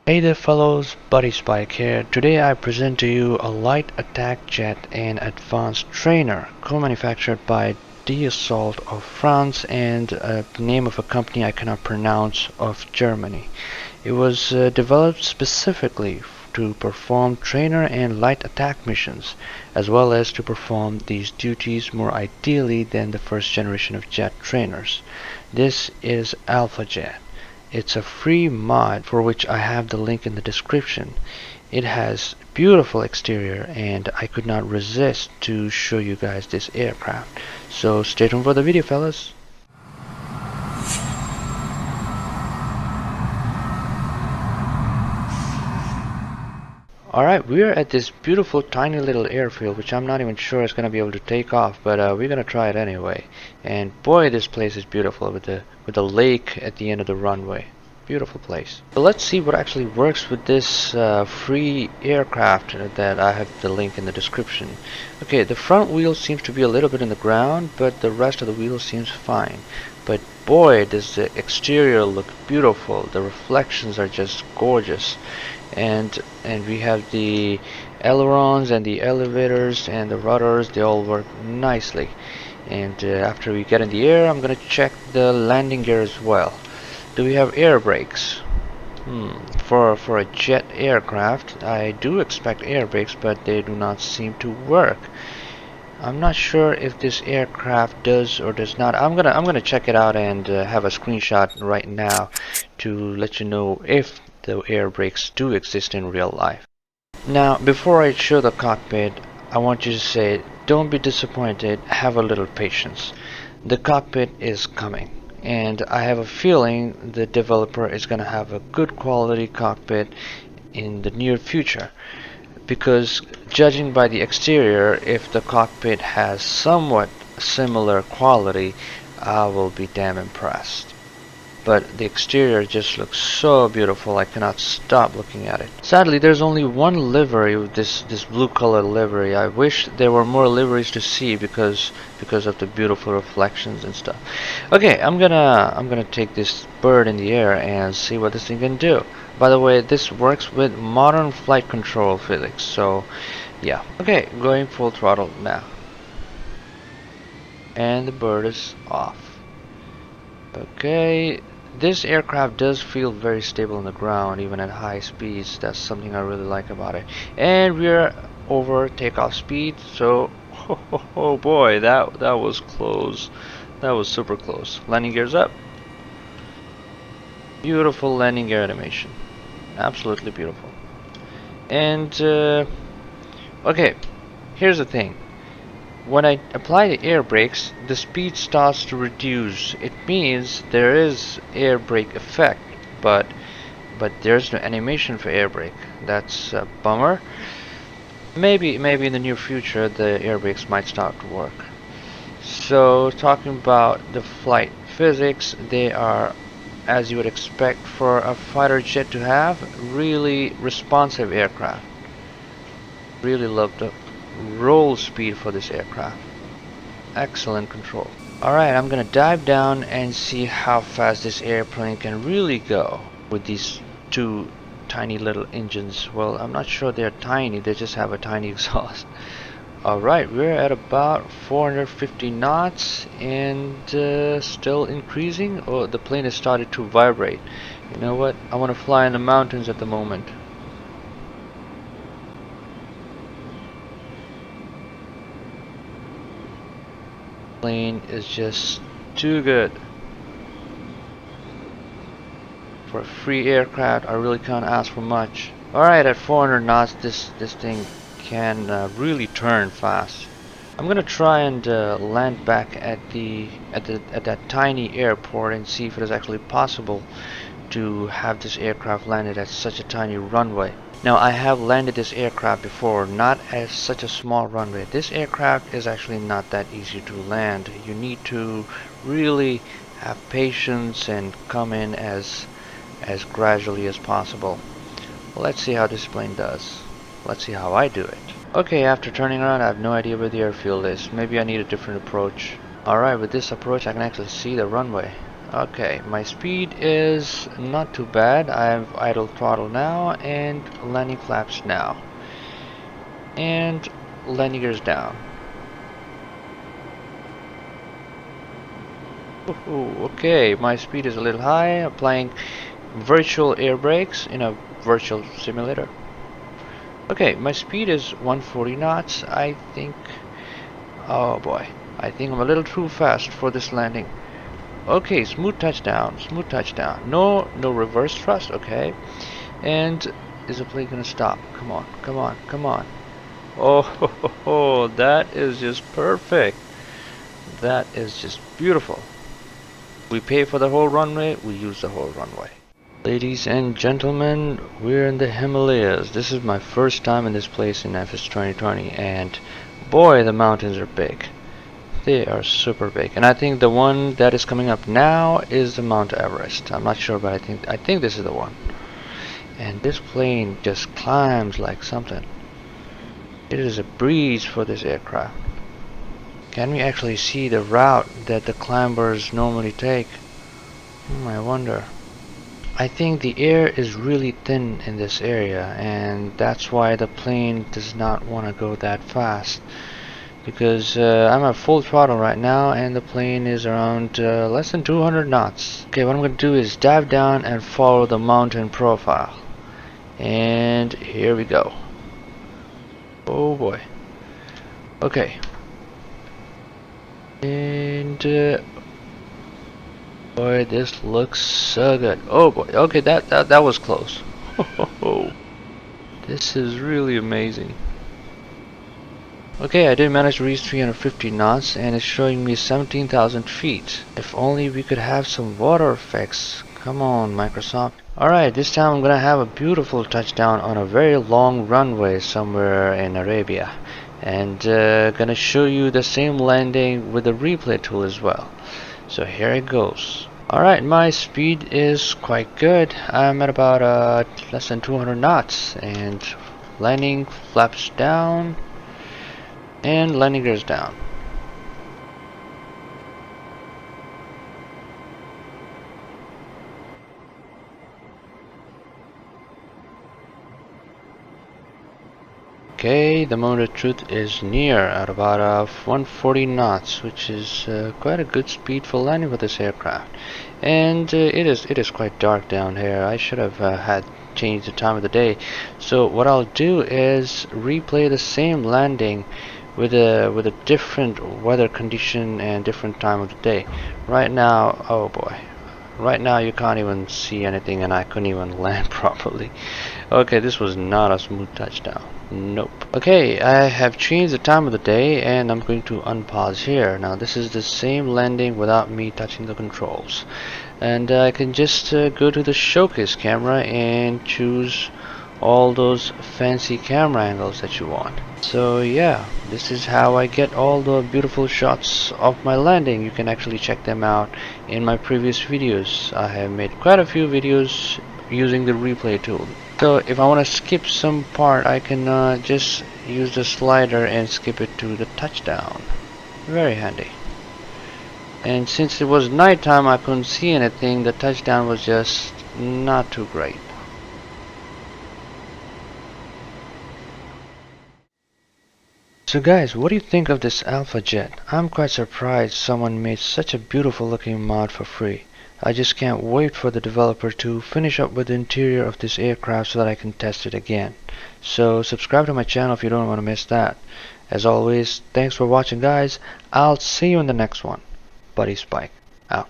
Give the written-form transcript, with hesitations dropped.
Hey there fellows, Buddy Spike here. Today I present to you a light attack jet and advanced trainer co-manufactured by Dassault of France and the name of a company I cannot pronounce of Germany. It was developed specifically to perform trainer and light attack missions, as well as to perform these duties more ideally than the first generation of jet trainers. This is Alpha Jet. It's a free mod for which I have the link in the description. It has beautiful exterior and I could not resist to show you guys this aircraft. So stay tuned for the video, fellas. Alright, we're at this beautiful tiny little airfield which I'm not even sure is going to be able to take off, but we're going to try it anyway. And boy, this place is beautiful with the lake at the end of the runway. Beautiful place. So let's see what actually works with this free aircraft that I have the link in the description. Okay, the front wheel seems to be a little bit in the ground, but the rest of the wheel seems fine. But boy, does the exterior look beautiful. The reflections are just gorgeous. And we have the ailerons and the elevators and the rudders. They all work nicely. And after we get in the air, I'm gonna check the landing gear as well. Do we have air brakes? For a jet aircraft, I do expect air brakes, but they do not seem to work. I'm not sure if this aircraft does or does not. I'm gonna check it out and have a screenshot right now to let you know if the air brakes do exist in real life. Now, before I show the cockpit, I want you to say, don't be disappointed, have a little patience. The cockpit is coming, and I have a feeling the developer is going to have a good quality cockpit in the near future. Because judging by the exterior, if the cockpit has somewhat similar quality, I will be damn impressed. But the exterior just looks so beautiful, I cannot stop looking at it. Sadly, there's only one livery with this blue color livery. I wish there were more liveries to see because of the beautiful reflections and stuff. Okay, I'm gonna take this bird in the air and see what this thing can do. By the way, this works with modern flight control physics, so yeah. Okay, going full throttle now. And the bird is off. Okay. This aircraft does feel very stable on the ground, even at high speeds. That's something I really like about it. And we're over takeoff speed, so oh boy, that was close. That was super close. Landing gears up. Beautiful landing gear animation. Absolutely beautiful. And okay, here's the thing. When I apply the air brakes, the speed starts to reduce. It means there is air brake effect, but there's no animation for air brake. That's a bummer. Maybe in the near future the air brakes might start to work. So talking about the flight physics, they are, as you would expect for a fighter jet to have, really responsive aircraft. Really love the roll speed for this aircraft. Excellent control. Alright, I'm gonna dive down and see how fast this airplane can really go with these two tiny little engines. Well, I'm not sure they're tiny, they just have a tiny exhaust. Alright, we're at about 450 knots and still increasing. Oh, the plane has started to vibrate. You know what? I want to fly in the mountains at the moment. Plane is just too good for a free aircraft. I really can't ask for much. Alright, at 400 knots this thing can really turn fast. I'm gonna try and land back at that tiny airport and see if it is actually possible to have this aircraft landed at such a tiny runway. Now, I have landed this aircraft before, not at such a small runway. This aircraft is actually not that easy to land. You need to really have patience and come in as gradually as possible. Let's see how this plane does. Let's see how I do it. Okay, after turning around, I have no idea where the airfield is. Maybe I need a different approach. Alright, with this approach I can actually see the runway. Okay, my speed is not too bad. I have idle throttle now and landing flaps now. And landing gears down. Ooh, okay, my speed is a little high. Applying virtual air brakes in a virtual simulator. Okay, my speed is 140 knots. I think... Oh boy. I think I'm a little too fast for this landing. Okay, smooth touchdown, smooth touchdown. No reverse thrust, okay. And is the plane gonna stop? Come on, come on, come on. Oh, ho, ho, ho, that is just perfect. That is just beautiful. We pay for the whole runway, we use the whole runway. Ladies and gentlemen, we're in the Himalayas. This is my first time in this place in FS2020, and boy, the mountains are big. They are super big, and I think the one that is coming up now is the Mount Everest. I'm not sure, but I think this is the one. And this plane just climbs like something. It is a breeze for this aircraft. Can we actually see the route that the climbers normally take? I wonder. I think the air is really thin in this area, and that's why the plane does not want to go that fast. Because I'm at full throttle right now and the plane is around less than 200 knots. Okay, what I'm going to do is dive down and follow the mountain profile. And here we go. Oh boy. Okay. And boy, this looks so good. Oh boy. Okay, that was close. This is really amazing. Okay, I did manage to reach 350 knots and it's showing me 17,000 feet. If only we could have some water effects. Come on, Microsoft. Alright, this time I'm gonna have a beautiful touchdown on a very long runway somewhere in Arabia. And gonna show you the same landing with the replay tool as well. So here it goes. Alright, my speed is quite good. I'm at about less than 200 knots and landing flaps down. And landing gears down. Okay, the moment of truth is near at about 140 knots, which is quite a good speed for landing with this aircraft. And it is quite dark down here. I should have had changed the time of the day. So what I'll do is replay the same landing with a different weather condition and different time of the day. Right now, oh boy, right now you can't even see anything and I couldn't even land properly. Okay, this was not a smooth touchdown. Nope. Okay, I have changed the time of the day and I'm going to unpause here. Now this is the same landing without me touching the controls. And I can just go to the showcase camera and choose all those fancy camera angles that you want. So yeah, this is how I get all the beautiful shots of my landing. You can actually check them out in my previous videos. I have made quite a few videos using the replay tool. So if I want to skip some part, I can just use the slider and skip it to the touchdown. Very handy. And since it was nighttime, I couldn't see anything. The touchdown was just not too great. So guys, what do you think of this Alpha Jet? I'm quite surprised someone made such a beautiful looking mod for free. I just can't wait for the developer to finish up with the interior of this aircraft so that I can test it again. So subscribe to my channel if you don't want to miss that. As always, thanks for watching guys. I'll see you in the next one. Buddy Spike, out.